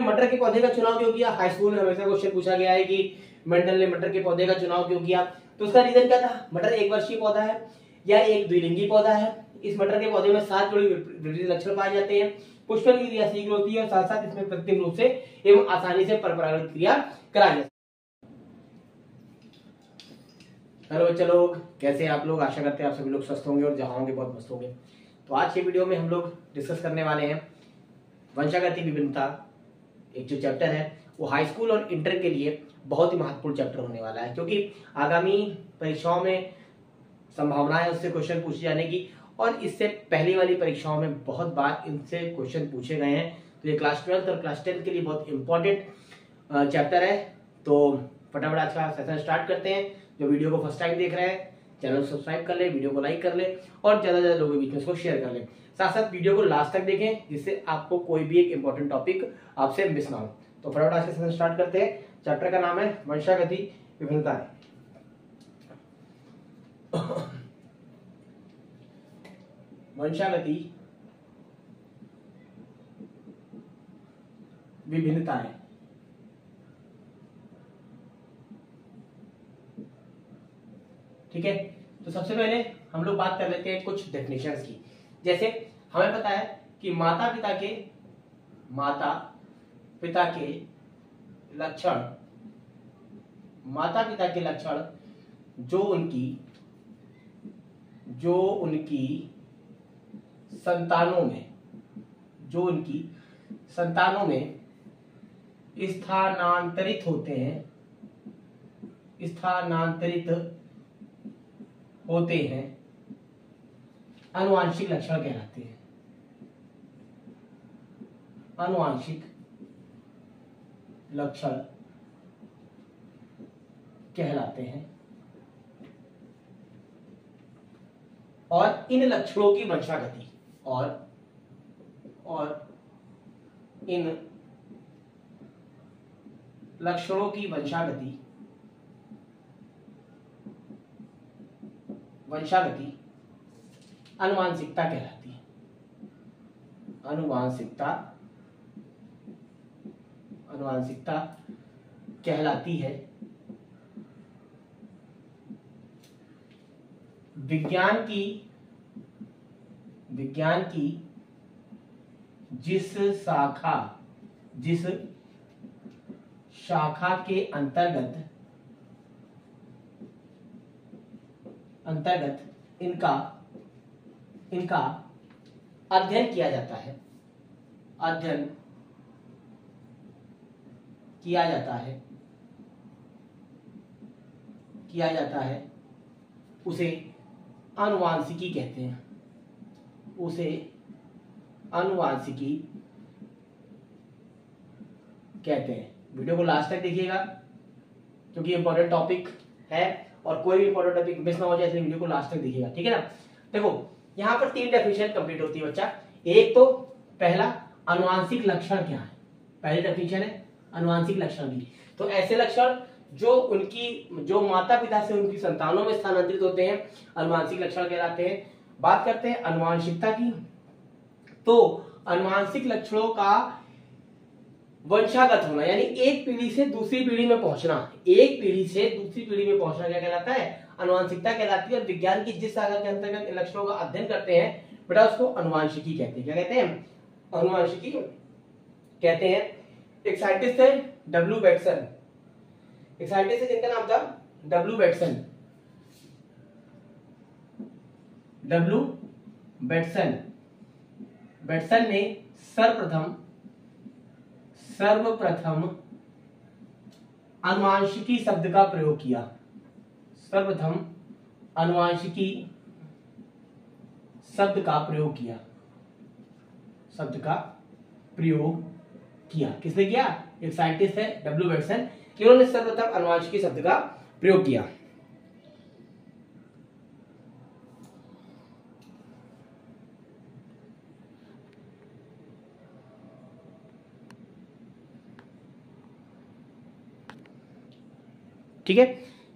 मटर के पौधे का चुनाव क्यों किया? हाई स्कूल में हमेशा क्वेश्चन पूछा गया है कि मेंडल ने मटर के पौधे का चुनाव क्यों किया? तो उसका रीजन क्या था? मटर एक वर्षीय पौधा है या एक द्विलिंगी पौधा है। इस मटर के पौधे में 7 जोड़ी विपरीत लक्षण पाए जाते हैं। पुष्पन की क्रिया शीघ्र होती है और साथ साथ इसमें कृत्रिम रूप से एवं आसानी से परपरागण क्रिया कराई जाती है। हेलो बच्चे लोग, कैसे आप लोग? आशा करते हैं आप सभी लोग स्वस्थ होंगे और जहां होंगे बहुत मस्त होंगे। तो आज के वीडियो में हम लोग डिस्कस करने वाले हैं वंशागति विभिन्नता। एक जो चैप्टर है वो हाई स्कूल और इंटर के लिए बहुत ही महत्वपूर्ण चैप्टर होने वाला है, क्योंकि आगामी परीक्षाओं में संभावना है उससे क्वेश्चन पूछे जाने की, और इससे पहली वाली परीक्षाओं में बहुत बार इनसे क्वेश्चन पूछे गए हैं। तो ये क्लास 12 और क्लास 10 के लिए बहुत इंपॉर्टेंट चैप्टर है। तो फटाफट आज का सेशन स्टार्ट करते हैं। जो वीडियो को फर्स्ट टाइम देख रहे हैं चैनल को सब्सक्राइब कर ले, वीडियो को लाइक कर ले और ज्यादा से ज्यादा लोगों के बीच में इसको शेयर कर ले। साथ साथ वीडियो को लास्ट तक देखें जिससे आपको कोई भी एक इंपॉर्टेंट टॉपिक आपसे मिस ना हो। तो फटाफट आज का सेशन स्टार्ट करते हैं। चैप्टर का नाम है वंशागति विभिन्नताएं। वंशागति विभिन्नताएं। ठीक है, तो सबसे पहले हम लोग बात कर लेते हैं कुछ डेफिनेशंस की। जैसे हमें पता है कि माता पिता के लक्षण जो उनकी संतानों में स्थानांतरित होते हैं आनुवांशिक लक्षण कहलाते हैं। आनुवांशिक लक्षण कहलाते हैं और इन लक्षणों की वंशागति वंशागति आनुवांशिकता कहलाती है। आनुवांशिकता कहलाती है। विज्ञान की जिस शाखा के अंतर्गत इनका अध्ययन किया जाता है उसे आनुवांशिकी कहते हैं। वीडियो को लास्ट तक देखिएगा क्योंकि इंपॉर्टेंट टॉपिक है और कोई भी इंपॉर्टेंट टॉपिक मिस ना हो जाए, इसलिए वीडियो को लास्ट तक देखिएगा। ठीक है ना? देखो यहाँ पर 3 डेफिनेशन कंप्लीट होती है बच्चा। एक तो पहला आनुवांशिक लक्षण क्या है, पहली डेफिनेशन है आनुवांशिक लक्षण की। तो ऐसे लक्षण जो माता पिता से उनकी संतानों में स्थानांतरित होते हैं आनुवांशिक लक्षण कहलाते हैं। बात करते हैं आनुवांशिकता की। तो आनुवांशिक लक्षणों का वंशागत होना यानी एक पीढ़ी से दूसरी पीढ़ी में पहुंचना, क्या कहलाता है? आनुवांशिकता कहलाती है। और विज्ञान की जिस शाखा के अंतर्गत इन लक्षणों का अध्ययन करते हैं बेटा उसको आनुवांशिकी कहते हैं। क्या कहते हैं? आनुवांशिकी कहते हैं। एक साइंटिस्ट है डब्ल्यू बेटसन, एक साइंटिस्ट है जिनका नाम था डब्ल्यू बेटसन ने सर्वप्रथम आनुवांशिकी शब्द का प्रयोग किया। किसने किया? एक साइंटिस्ट है डब्ल्यू बेटसन, इन्होंने सर्वप्रथम आनुवांशिकी शब्द का प्रयोग किया। ठीक है,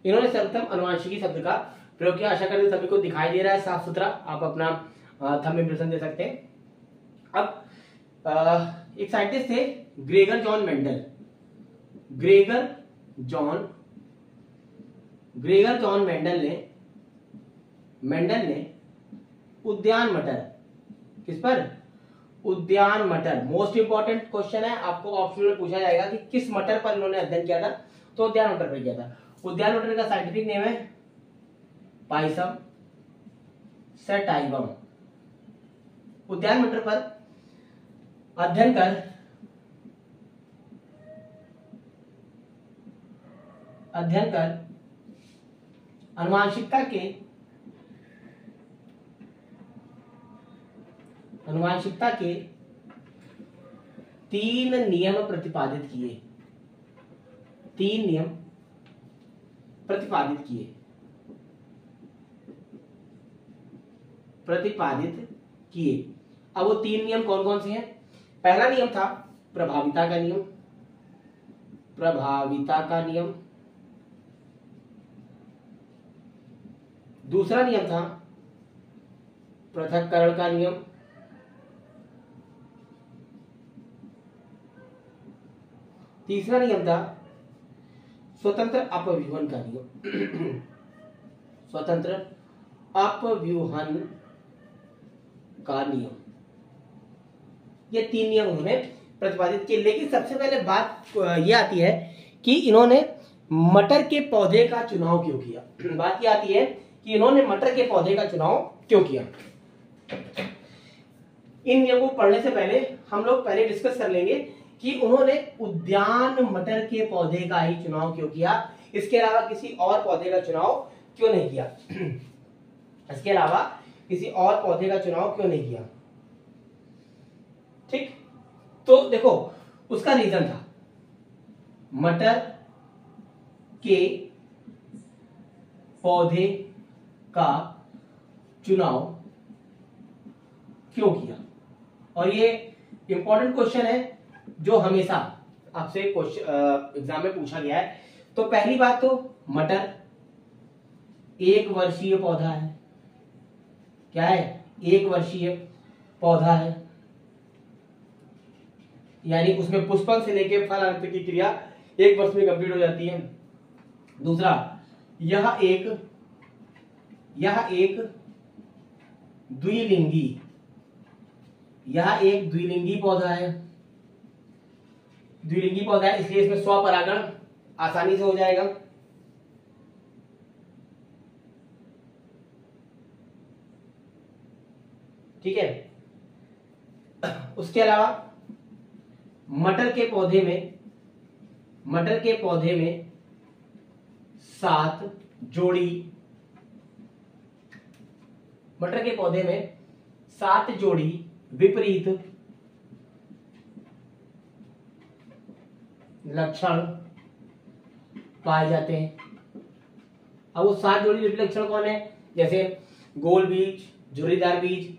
इन्होंने सर्वप्रथम आनुवांशिकी शब्द का प्रयोग किया। आशा करते सभी को दिखाई दे रहा है साफ सुथरा। आप अपना थंब इम्प्रेशन दे सकते हैं। अब एक साइंटिस्ट थे Gregor John Mendel, Gregor John Mendel ने उद्यान मटर, किस पर? उद्यान मटर। मोस्ट इंपॉर्टेंट क्वेश्चन है, आपको ऑप्शन में पूछा जाएगा कि किस मटर पर इन्होंने अध्ययन किया था, तो उद्यान मटर पर किया था। उद्यान मटर का साइंटिफिक नेम है पाइसम सैटाइवम। उद्यान मटर पर अध्ययन कर अनुवांशिकता के 3 नियम प्रतिपादित किए। 3 नियम प्रतिपादित किए। अब वो 3 नियम कौन कौन से हैं? पहला नियम था प्रभाविता का नियम। दूसरा नियम था पृथक्करण का नियम। तीसरा नियम था स्वतंत्र अपव्यूहन का नियम। स्वतंत्र अपव्यूहन का नियम, ये 3 नियम उन्होंने प्रतिपादित किए। लेकिन सबसे पहले बात ये आती है कि इन्होंने मटर के पौधे का चुनाव क्यों किया। बात ये आती है कि इन्होंने मटर के पौधे का चुनाव क्यों किया। इन नियमों को पढ़ने से पहले हम लोग पहले डिस्कस कर लेंगे कि उन्होंने उद्यान मटर के पौधे का ही चुनाव क्यों किया, इसके अलावा किसी और पौधे का चुनाव क्यों नहीं किया। इसके अलावा किसी और पौधे का चुनाव क्यों नहीं किया। ठीक, तो देखो उसका रीजन था मटर के पौधे का चुनाव क्यों किया। और ये इंपॉर्टेंट क्वेश्चन है जो हमेशा आपसे एग्जाम में पूछा गया है। तो पहली बात तो मटर 1 वर्षीय पौधा है। क्या है? 1 वर्षीय पौधा है, यानी उसमें पुष्पन से लेकर फल अंत की क्रिया 1 वर्ष में कंप्लीट हो जाती है। दूसरा, यह एक द्विलिंगी पौधा है। द्विलिंगी पौधा है, इसलिए इसमें स्वपरागण आसानी से हो जाएगा। ठीक है। उसके अलावा मटर के पौधे में 7 जोड़ी विपरीत लक्षण पाए जाते हैं। अब वो 7 जोड़ी विपरीत लक्षण कौन है? जैसे गोल बीज, झुर्रीदार बीज,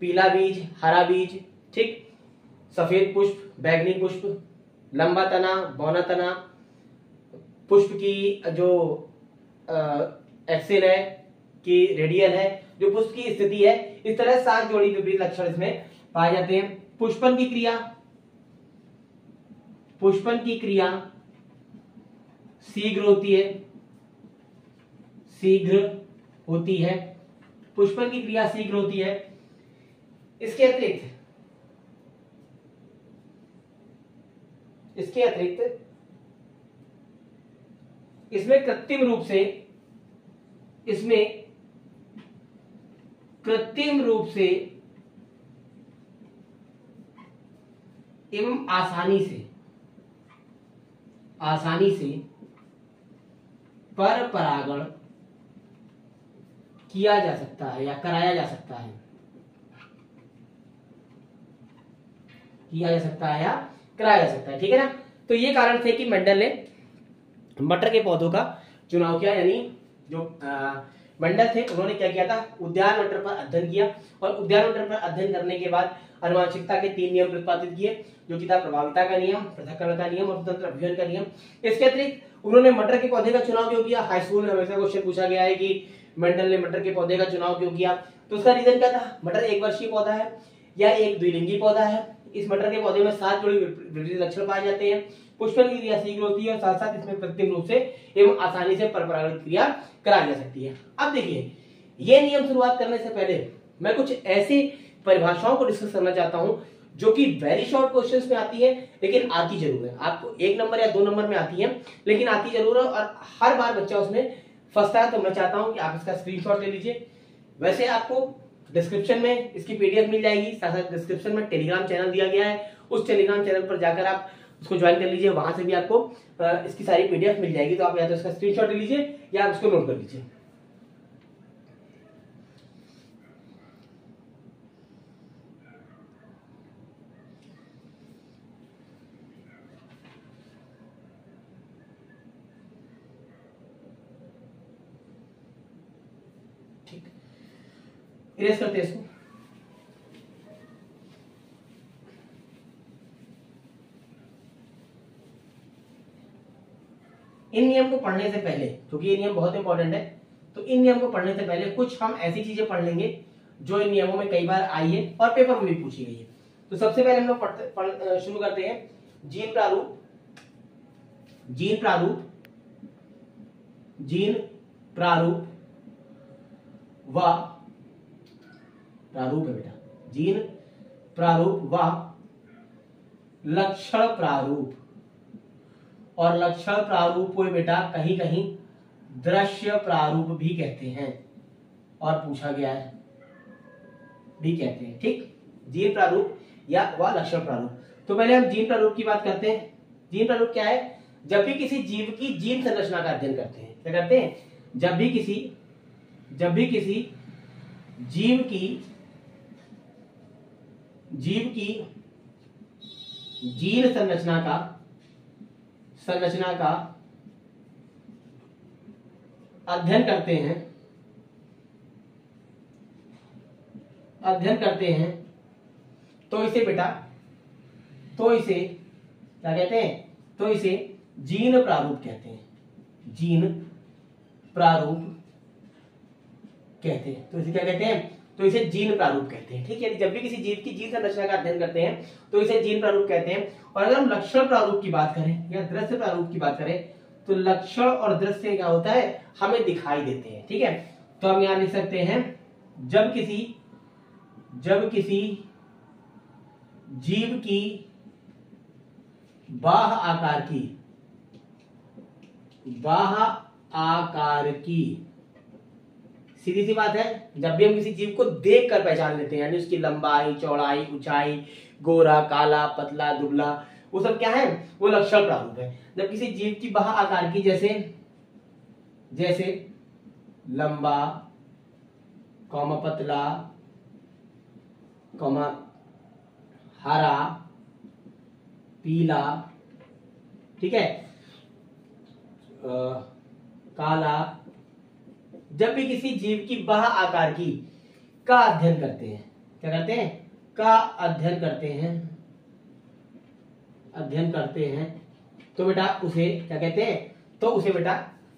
पीला बीज, हरा बीज, ठीक, सफेद पुष्प, बैंगनी पुष्प, लंबा तना, बौना तना, पुष्प की जो एक्सेल है कि रेडियल है, जो पुष्प की स्थिति है। इस तरह 7 जोड़ी विपरीत लक्षण इसमें पाए जाते हैं। पुष्पन की क्रिया शीघ्र होती है। पुष्पन की क्रिया शीघ्र होती है। इसके अतिरिक्त इसमें कृत्रिम रूप से एवं आसानी से पर परागण किया जा सकता है या कराया जा सकता है। ठीक है ना। तो ये कारण थे कि मेंडल ने मटर के पौधों का चुनाव किया। यानी जो मेंडल थे उन्होंने क्या किया था? उद्यान मटर पर अध्ययन किया, और उद्यान मटर पर अध्ययन करने के बाद आनुवंशिकता के 3 नियम प्रतिपादित किए, जो कि था प्रभाविता का नियम, पृथक्करण का नियम और स्वतंत्र अपव्यूहन का नियम। इसके अतिरिक्त उन्होंने मटर के पौधे का चुनाव क्यों किया? हाई स्कूल में हमेशा क्वेश्चन पूछा गया है कि मेंडल ने मटर के पौधे का चुनाव क्यों किया। तो उसका रीजन क्या था? मटर 1 वर्षीय पौधा है, या एक द्विलिंगी पौधा है, इस मटर के पौधे में 7 जोड़ी विपरीत लक्षण पाए जाते हैं। पुष्पन की क्रिया शीघ्र होती है और साथ साथ इसमें कृत्रिम रूप से एवं आसानी से परपरागण क्रिया कराई जा सकती है। अब देखिए, ये नियम शुरुआत करने से पहले मैं कुछ ऐसी परिभाषाओं को डिस्कस करना चाहता हूं जो कि वेरी शॉर्ट क्वेश्चंस में आती है, लेकिन आती जरूर है। आपको 1 नंबर या 2 नंबर में आती है, लेकिन आती जरूर है और हर बार बच्चा उसमें फंसता है। तो मैं चाहता हूं कि आप इसका स्क्रीनशॉट ले लीजिए। वैसे आपको डिस्क्रिप्शन में इसकी पीडीएफ मिल जाएगी, साथ साथ डिस्क्रिप्शन में टेलीग्राम चैनल दिया गया है, उस टेलीग्राम चैनल पर जाकर आप उसको ज्वाइन कर लीजिए, वहां से भी आपको इसकी सारी पीडीएफ मिल जाएगी। तो आप या तो इसका स्क्रीनशॉट ले लीजिए या आप उसको नोट कर लीजिए। ठीक, इरेज करते हैं इसको। इन नियम को पढ़ने से पहले, क्योंकि ये नियम बहुत इंपॉर्टेंट है, तो इन नियम को पढ़ने से पहले कुछ हम ऐसी चीजें पढ़ लेंगे जो इन नियमों में कई बार आई है और पेपर में भी पूछी गई है। तो सबसे पहले हम लोग शुरू करते हैं जीन प्रारूप। जीन प्रारूप, जीन प्रारूप व प्रारूप है बेटा, जीन प्रारूप व लक्षण प्रारूप। और लक्षण प्रारूप को बेटा कहीं कहीं दृश्य प्रारूप भी कहते हैं और पूछा गया है भी कहते हैं। ठीक, जीन प्रारूप या व लक्षण प्रारूप। तो पहले हम जीन प्रारूप की बात करते हैं। जीन प्रारूप क्या है? जब भी किसी जीव की जीन संरचना का अध्ययन करते हैं, क्या करते हैं? जब भी किसी जीव की जीन संरचना का अध्ययन करते हैं तो इसे बेटा, तो इसे क्या कहते हैं? तो इसे जीन प्रारूप कहते हैं। जीन प्रारूप कहते हैं। तो इसे क्या कहते हैं? तो इसे जीन प्रारूप कहते हैं। ठीक है, जब भी किसी जीव की जीन संरचना का अध्ययन करते हैं तो इसे जीन प्रारूप कहते हैं। और अगर हम लक्षण प्रारूप की बात करें या दृश्य प्रारूप की बात करें तो लक्षण और दृश्य क्या होता है? हमें दिखाई देते हैं। ठीक है, तो हम यहां लिख सकते हैं जब किसी जीव की बाह्य आकार की, सीधी सी बात है, जब भी हम किसी जीव को देख कर पहचान लेते हैं, यानी उसकी लंबाई, चौड़ाई, ऊंचाई, गोरा, काला, पतला, दुबला, वो सब क्या है? वो लक्षण प्रारूप है। जब किसी जीव की बाह्य आकार की, जैसे लंबा, पतला, हरा, पीला, ठीक है, काला, जब भी किसी जीव की बाह्य आकार की का अध्ययन करते हैं, क्या करते हैं? का अध्ययन करते हैं तो बेटा उसे क्या कहते हैं? तो उसे बेटा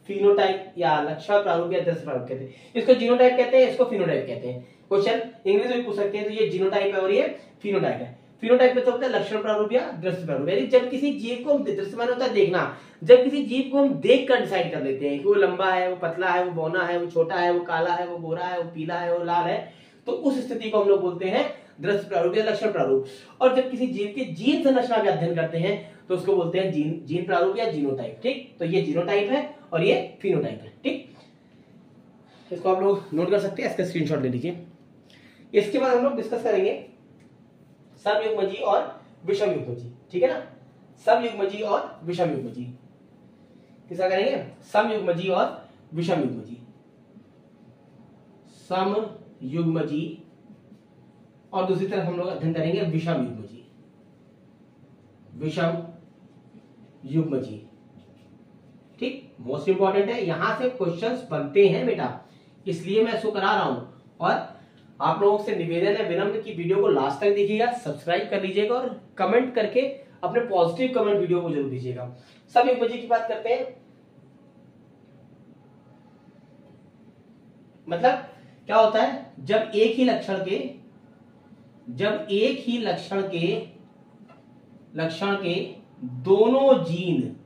फिनोटाइप या लक्षण प्रारूप या दृश्य प्रारूप कहते हैं। इसको जीनोटाइप कहते हैं, इसको फिनोटाइप कहते हैं। क्वेश्चन इंग्लिश में पूछ सकते हैं, तो ये जीनोटाइप है और ये फिनोटाइप है। फिनोटाइप में तो होता है लक्षण प्रारूप या दृश्य प्रारूप, यानी जब किसी जीव को, दृश्य माने होता है देखना, जब किसी जीव को हम देख कर डिसाइड कर लेते हैं कि वो लंबा है, वो पतला है, वो बौना है, वो छोटा है, वो काला है, वो गोरा है, वो पीला है, वो लाल है, तो उस स्थिति को हम लोग बोलते हैं दृश्य प्रारूप या लक्षण प्रारूप। और जब किसी जीव की जीन संरचना का अध्ययन करते हैं तो उसको बोलते हैं जीन प्रारूप या जीनोटाइप। ठीक, तो ये जीनोटाइप है और ये फिनोटाइप है। ठीक, इसको आप लोग नोट कर सकते हैं, इसका स्क्रीनशॉट ले लीजिए। इसके बाद हम लोग डिस्कस करेंगे समयुग्मजी और विषम युग्मजी। ठीक है ना, समयुग्मजी और विषम युग्मजी किसका करेंगे? समयुग्मजी और विषम युग्मजी। समयुग्मजी और दूसरी तरफ हम लोग अध्ययन करेंगे विषम युग्मजी। विषम युग्मजी, ठीक, मोस्ट इंपॉर्टेंट है, यहां से क्वेश्चंस बनते हैं बेटा, इसलिए मैं इसको करा रहा हूं। और आप लोगों से निवेदन है, विनम्र की वीडियो को लास्ट तक देखिएगा, सब्सक्राइब कर लीजिएगा और कमेंट करके अपने पॉजिटिव कमेंट वीडियो को जरूर दीजिएगा। समयुग्मजी की बात करते हैं। मतलब क्या होता है? जब एक ही लक्षण के लक्षण के दोनों जीन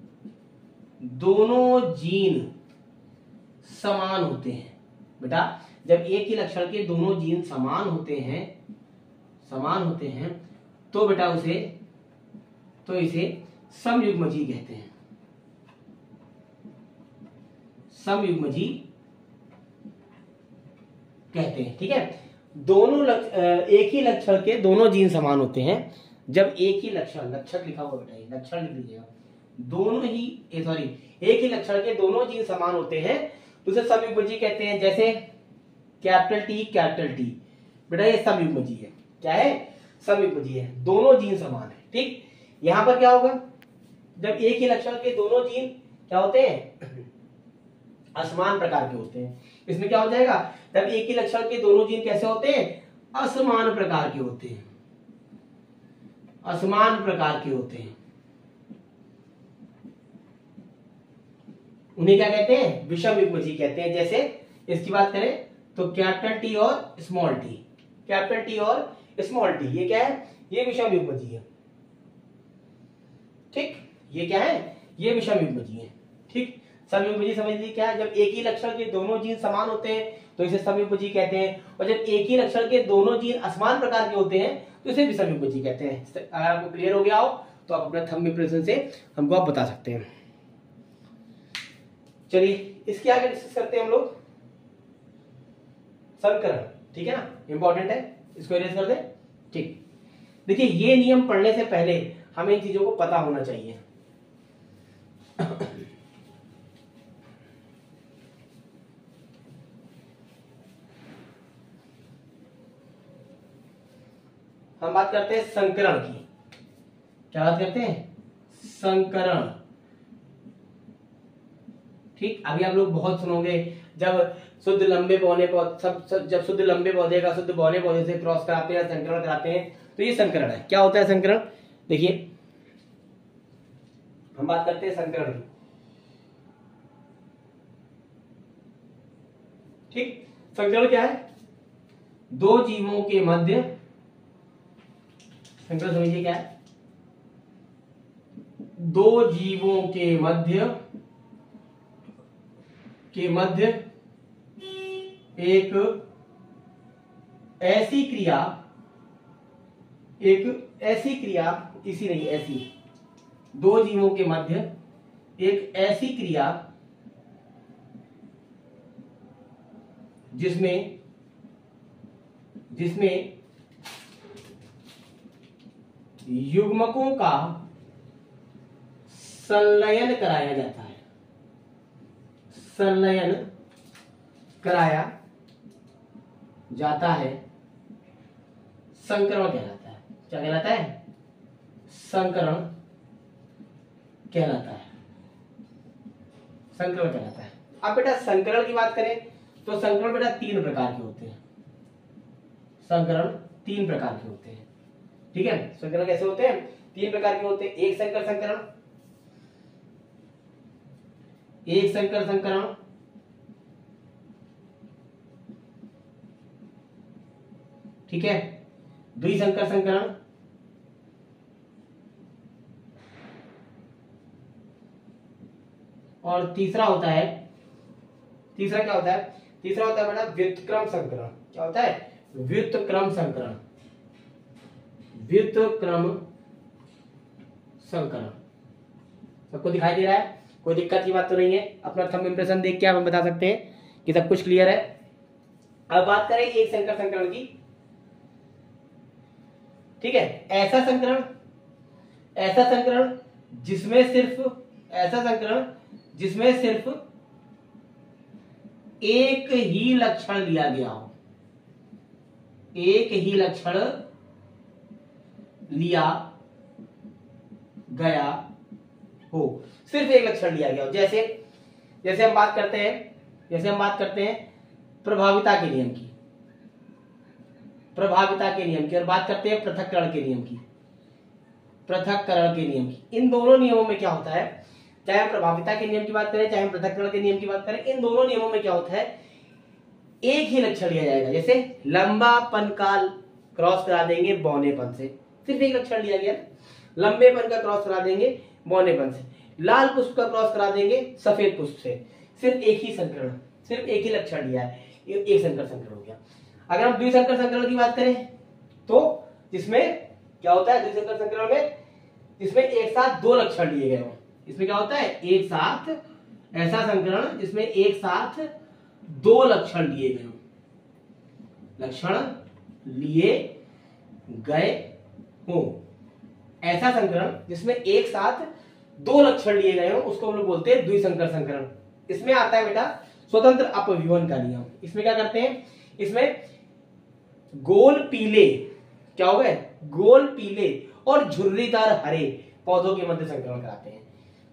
समान होते हैं। बेटा जब एक ही लक्षण के दोनों जीन समान होते हैं तो बेटा इसे समयुग्मजी कहते हैं। समयुग्मजी कहते हैं। ठीक है, एक ही लक्षण के दोनों जीन समान होते हैं। जब एक ही लक्षण लिखा हुआ बेटा, ये लक्षण लिख लीजिएगा, एक ही लक्षण के दोनों जीन समान होते हैं तो उसे समयुग्मजी कहते हैं। जैसे कैपिटल टी बेटा ये समयुग्मजी है। क्या है? समयुग्मजी है, दोनों जीन समान है। ठीक, यहां पर क्या होगा, जब एक ही लक्षण के दोनों जीन क्या होते हैं? असमान प्रकार के होते हैं। इसमें क्या हो जाएगा, जब एक ही लक्षण के दोनों जीन कैसे होते हैं? असमान प्रकार के होते हैं। असमान प्रकार के होते हैं, उन्हें क्या कहते हैं? विषम युग्मजी कहते हैं। जैसे इसकी बात करें तो कैपिटल टी और स्मॉल टी, ये क्या है? ये विषम युग्मजी है। ठीक, ये क्या है? ये विषम युग्मजी है। ठीक, समयुग्मजी समझ लीजिए क्या है? जब एक ही लक्षण के दोनों जीन समान होते हैं तो इसे समयुग्मजी कहते हैं, और जब एक ही लक्षण के दोनों जीन असमान प्रकार के होते हैं तो इसे विषम युग्मजी कहते हैं। अगर आपको क्लियर हो गया हो तो आप अपने थंब इंप्रेशन से हमको आप बता सकते हैं। चलिए इसके आगे डिस्कस करते हैं हम लोग संकरण। ठीक है ना, इंपॉर्टेंट है, इसको इरेज कर दें। ठीक, देखिए ये नियम पढ़ने से पहले हमें इन चीजों को पता होना चाहिए। हम बात करते हैं संकरण की। क्या बात करते हैं? संकरण। ठीक, अभी आप लोग बहुत सुनोगे जब शुद्ध लंबे बौने पौधे जब शुद्ध लंबे पौधे का शुद्ध बौने पौधे से क्रॉस कराते हैं, संकरण कराते हैं, तो ये संकरण है। क्या होता है संकरण? देखिए हम बात करते हैं संकरण की। ठीक, संकरण क्या है? दो जीवों के मध्य, संकरण समझिए क्या है? दो जीवों के मध्य एक ऐसी क्रिया, दो जीवों के मध्य एक ऐसी क्रिया जिसमें युग्मकों का संलयन कराया जाता है। संलयन कराया जाता है, संकरण कहलाता है। क्या कहलाता है? संकरण कहलाता है। संकरण कहलाता है। अब बेटा संकरण की बात करें तो संकरण बेटा तीन प्रकार के होते हैं। संकरण तीन प्रकार के होते हैं। ठीक है, संकरण कैसे होते हैं? तीन प्रकार के होते हैं। एक संकर संकरण, ठीक है, द्विसंकर संकरण, और तीसरा क्या होता है? तीसरा होता है बेटा व्युत्क्रम संकरण। क्या होता है? व्युत्क्रम संकरण। सबको दिखाई दे रहा है? कोई दिक्कत की बात तो नहीं है? अपना थंब इंप्रेशन देख के आप हम बता सकते हैं कि सब कुछ क्लियर है। अब बात करें एक संकर संकरण की। ठीक है, ऐसा संकरण जिसमें सिर्फ एक ही लक्षण लिया गया हो। एक ही लक्षण लिया गया हो, सिर्फ एक लक्षण लिया गया हो। जैसे हम बात करते हैं प्रभाविता के नियम की, और बात करते हैं पृथक्करण के नियम की। इन दोनों नियमों में क्या होता है? चाहे हम प्रभाविता के नियम की बात करें, चाहे हम पृथक्करण के नियम की बात करें, इन दोनों नियमों में क्या होता है? एक ही लक्षण लिया जाएगा। जैसे लंबापन का क्रॉस करा देंगे बौनेपन से, सिर्फ एक लक्षण लिया गया। लंबेपन का क्रॉस करा देंगे बौनेपन से, लाल पुष्प का क्रॉस करा देंगे सफेद पुष्प से। सिर्फ एक ही संकरण, सिर्फ एक ही लक्षण लिया है, ये एक संकर संकरण हो गया। अगर हम द्विसंकर संकरण की बात करें तो जिसमें क्या होता है, द्विसंकर संकरण में जिसमें एक साथ दो लक्षण लिए गए हों, इसमें क्या होता है, एक साथ, ऐसा संकरण जिसमें एक साथ दो लक्षण लिए गए हों, लक्षण लिए गए हों, ऐसा संकरण जिसमें एक साथ दो लक्षण लिए गए हों उसको हम लोग बोलते हैं द्विसंकर संकरण। इसमें आता है बेटा स्वतंत्र अपविवन का नियम। इसमें क्या करते हैं, इसमें गोल पीले, क्या हो गए, गोल पीले और झुर्रीदार हरे पौधों के मध्य संकरण कराते हैं।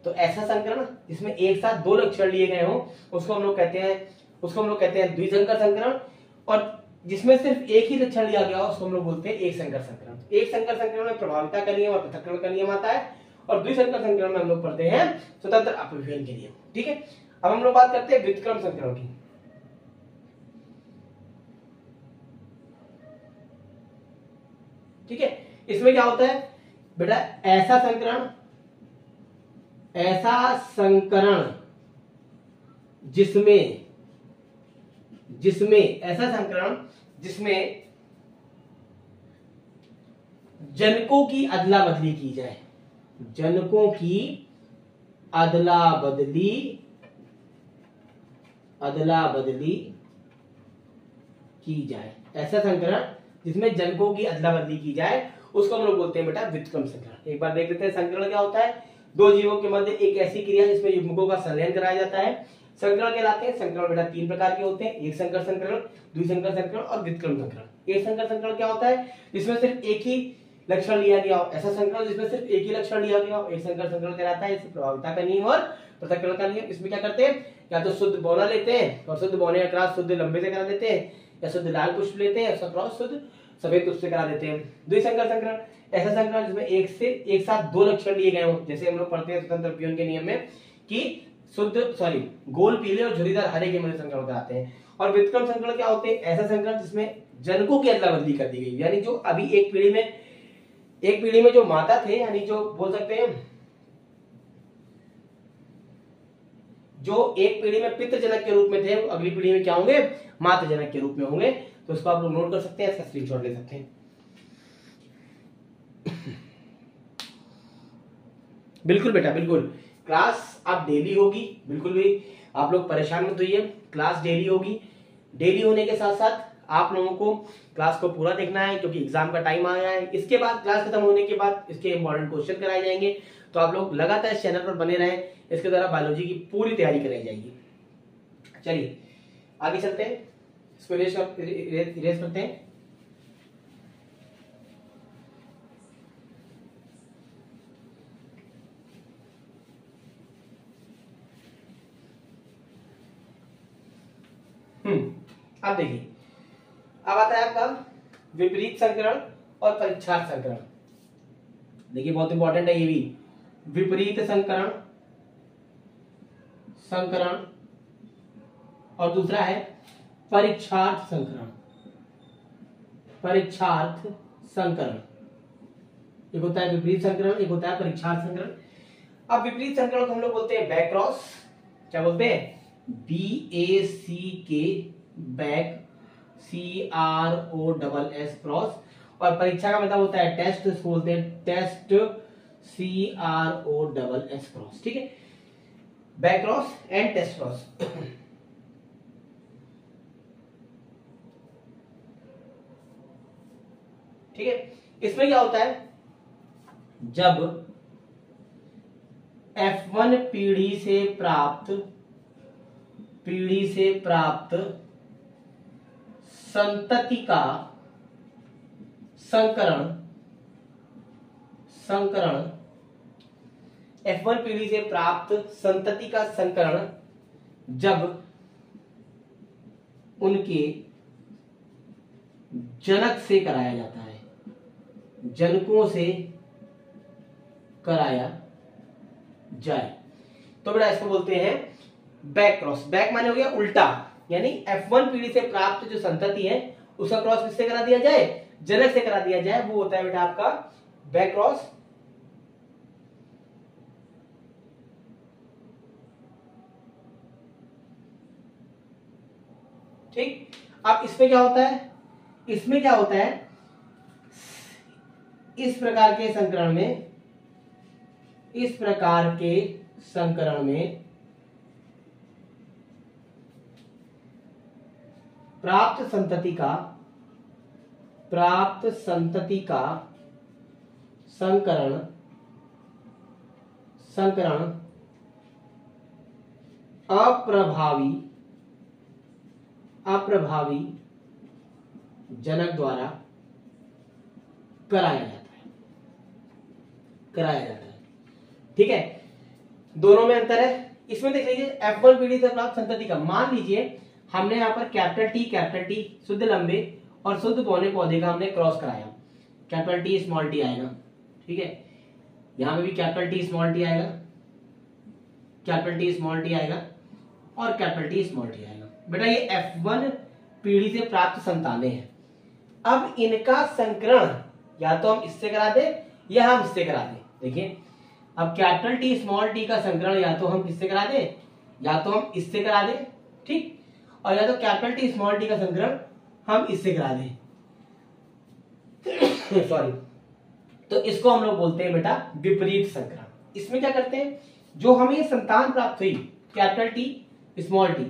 तो ऐसा संकरण जिसमें एक साथ दो लक्षण लिए गए हों उसको हम लोग कहते हैं द्विसंकर संकरण, और जिसमें सिर्फ एक ही लक्षण लिया गया हो उसको हम लोग बोलते हैं एक संकर संकरण। एक संकर संकरण में प्रभाविता का नियम और पृथक्करण का नियम आता है, और द्विसंकर संकरण में हम लोग पढ़ते हैं स्वतंत्र अपविभेद के नियम। ठीक है, अब हम लोग बात करते हैं व्युत्क्रम संकरण की। ठीक है, इसमें क्या होता है बेटा, ऐसा संकरण जिसमें जनकों की अदला बदली की जाए, जनकों की अदला बदली की जाए, ऐसा संकरण जिसमें जनकों की अदला बदली की जाए उसको हम लोग बोलते हैं बेटा व्युत्क्रम संकरण। एक बार देख लेते हैं संकरण क्या होता है। दो जीवों के मध्य एक ऐसी क्रिया जिसमें युग्मकों का संलयन कराया जाता है, संकरण कहलाते हैं। संकरण बेटा तीन प्रकार के होते हैं, एक संकर संकरण, द्विसंकर संकरण और व्युत्क्रम संकरण। एक संकर संकरण क्या होता है, जिसमें सिर्फ एक ही लक्षण लिया गया हो, ऐसा संकरण जिसमें सिर्फ एक ही लक्षण लिया गया हो, एक संकर संकरण कहलाता है। इसमें प्रभाविता का नियम और पृथक्करण का नियम। इसमें क्या करते हैं, या तो शुद्ध बौना लेते हैं और शुद्ध बौने का क्रॉस शुद्ध लंबे से करा देते हैं, या शुद्ध लाल पुष्प लेते हैं और क्रॉस शुद्ध सफेद पुष्प से करा देते हैं। द्विसंकर संकरण ऐसा संकरण जिसमें एक साथ दो लक्षण लिए गए हो, जैसे हम लोग पढ़ते हैं स्वतंत्र अपविभेद के नियम में कि गोल पीले और झुर्रीदार हरे के मध्य संकरण कराते हैं। और व्युत्क्रम संकरण क्या होते हैं, ऐसा संकरण जिसमें जनकों की अदला बदली कर दी गई, यानी जो अभी एक पीढ़ी में जो माता थे, यानी जो बोल सकते हैं जो एक पीढ़ी में पितृजनक के रूप में थे, अगली पीढ़ी में क्या होंगे, मातृजनक के रूप में होंगे। तो इसको आप लोग नोट कर सकते हैं, इसका स्क्रीनशॉट ले सकते हैं। बिल्कुल बेटा बिल्कुल, क्लास आप डेली होगी, बिल्कुल भी आप लोग परेशान मत होइए, क्लास डेली होगी। डेली होने के साथ साथ आप लोगों को क्लास को पूरा देखना है क्योंकि एग्जाम का टाइम आ गया है। इसके बाद क्लास खत्म होने के बाद इसके इंपॉर्टेंट क्वेश्चन कराए जाएंगे, तो आप लोग लगातार इस चैनल पर बने रहें, इसके द्वारा बायोलॉजी की पूरी तैयारी कराई जाएगी। चलिए आगे चलते हैं, इसको इरेज करते हैं। अब देखिए, अब आता है आपका विपरीत संकरण और परीक्षार्थ संकरण। देखिए बहुत इंपॉर्टेंट है ये भी, विपरीत संकरण और दूसरा है परीक्षार्थ संकरण। एक होता है विपरीत संकरण, एक होता है परीक्षार्थ संकरण। अब विपरीत संकरण को हम लोग बोलते हैं बैक क्रॉस, क्या बोलते हैं, BACK बैक, CROSS क्रॉस। और परीक्षा का मतलब होता है टेस्ट, इसको बोलते हैं टेस्ट, CROSS क्रॉस। ठीक है, back cross and test cross. ठीक है, इसमें क्या होता है, जब F1 पीढ़ी से प्राप्त संतति का संकरण F1 पीढ़ी से प्राप्त संतति का संकरण जब उनके जनक से कराया जाता है, जनकों से कराया जाए, तो बेटा इसको बोलते हैं बैक क्रॉस। बैक माने हो गया उल्टा, यानी F1 पीढ़ी से प्राप्त जो संतति है उसका क्रॉस किससे करा दिया जाए, जनक से करा दिया जाए, वो होता है बेटा आपका बैक क्रॉस। ठीक। अब इसमें क्या होता है, इसमें क्या होता है, इस प्रकार के संकरण में, इस प्रकार के संकरण में प्राप्त संतति का संकरण अप्रभावी जनक द्वारा कराया जाता है। ठीक है, दोनों में अंतर है। इसमें देख लीजिए F1 पीढ़ी से प्राप्त संतति का, मान लीजिए हमने यहाँ पर कैपिटल टी शुद्ध लंबे और शुद्ध पौने पौधे का हमने क्रॉस कराया, कैपिटल टी स्मॉल टी आएगा। ठीक है, यहाँ पे भी कैपिटल टी स्मॉल टी आएगा, कैपिटल टी स्मॉल टी आएगा और कैपिटल टी स्मॉल टी आएगा। बेटा ये F1 पीढ़ी से प्राप्त संतानें हैं। अब इनका संकरण या तो हम इससे करा दे या हम इससे करा दे। देखिए अब कैपिटल टी स्मॉल टी का संकरण या तो हम किससे करा दे, या तो हम इससे करा दे, ठीक, और या तो कैपिटल टी स्मॉल टी का संकरण हम इससे करा दे सॉरी। तो इसको हम लोग बोलते हैं बेटा विपरीत संकरण। इसमें क्या करते हैं, जो हमें संतान प्राप्त हुई कैपिटल टी स्मॉल टी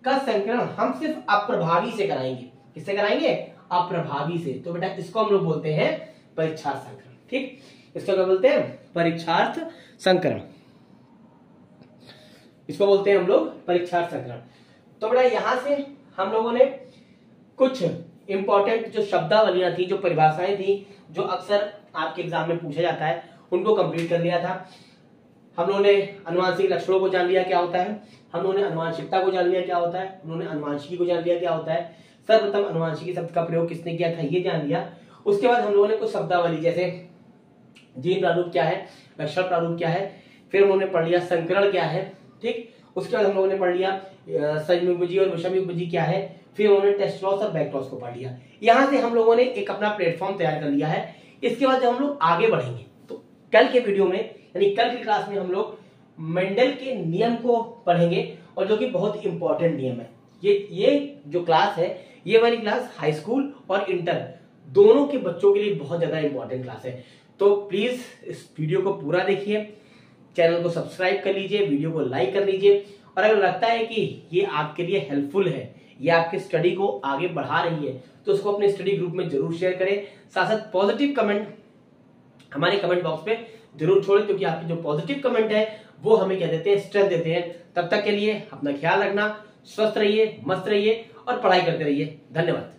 का संकरण हम सिर्फ अप्रभावी से कराएंगे। किससे कराएंगे, अप्रभावी से। तो बेटा इसको हम लोग बोलते हैं परीक्षार्थ संकरण। ठीक, इसको क्या बोलते हैं, परीक्षार्थ संकरण, इसको बोलते हैं हम लोग परीक्षार्थ संकरण। तो बेटा यहां से हम लोगों ने कुछ इंपॉर्टेंट जो शब्दावलियां थी, जो परिभाषाएं थी, जो अक्सर आपके एग्जाम में पूछा जाता है, उनको कंप्लीट कर लिया था। हम लोगों ने अनुवांशिक लक्षणों को जान लिया क्या होता है, हम लोगों ने अनुवांशिकता को जान लिया क्या होता है, उन्होंने अनुवांशिकी को जान लिया क्या होता है, सर्वप्रथम अनुवांशिकी शब्द का प्रयोग किसने किया था ये जान लिया। उसके बाद हम लोगों ने कुछ शब्दावली जैसे जीन प्रारूप क्या है, लक्षण प्रारूप क्या है, फिर उन्होंने पढ़ लिया संकरण क्या है। ठीक, उसके बाद हम लोगों ने पढ़ लिया संयुग्मजी और विषमयुग्मजी क्या है, फिर उन्होंने टेस्ट क्रॉस और बैक क्रॉस को पढ़ लिया। यहां से हम लोगों ने एक अपना प्लेटफॉर्म तैयार कर लिया है। इसके बाद जब हम लोग आगे बढ़ेंगे तो कल के वीडियो में यानी कल की क्लास में हम लोग मेंडल के नियम को पढ़ेंगे, और जो कि बहुत इंपॉर्टेंट नियम है। ये जो क्लास है, ये वाली क्लास हाई स्कूल और इंटर दोनों के बच्चों के लिए बहुत ज्यादा इंपॉर्टेंट क्लास है। तो प्लीज इस वीडियो को पूरा देखिए, चैनल को सब्सक्राइब कर लीजिए, वीडियो को लाइक कर लीजिए, और अगर लगता है कि ये आपके लिए हेल्पफुल है, ये आपके स्टडी को आगे बढ़ा रही है, तो उसको अपने स्टडी ग्रुप में जरूर शेयर करें। साथ साथ पॉजिटिव कमेंट हमारे कमेंट बॉक्स में जरूर छोड़ें, क्योंकि आपके जो पॉजिटिव कमेंट है वो हमें क्या देते हैं, स्ट्रेंथ देते हैं। तब तक के लिए अपना ख्याल रखना, स्वस्थ रहिए, मस्त रहिए और पढ़ाई करते रहिए। धन्यवाद।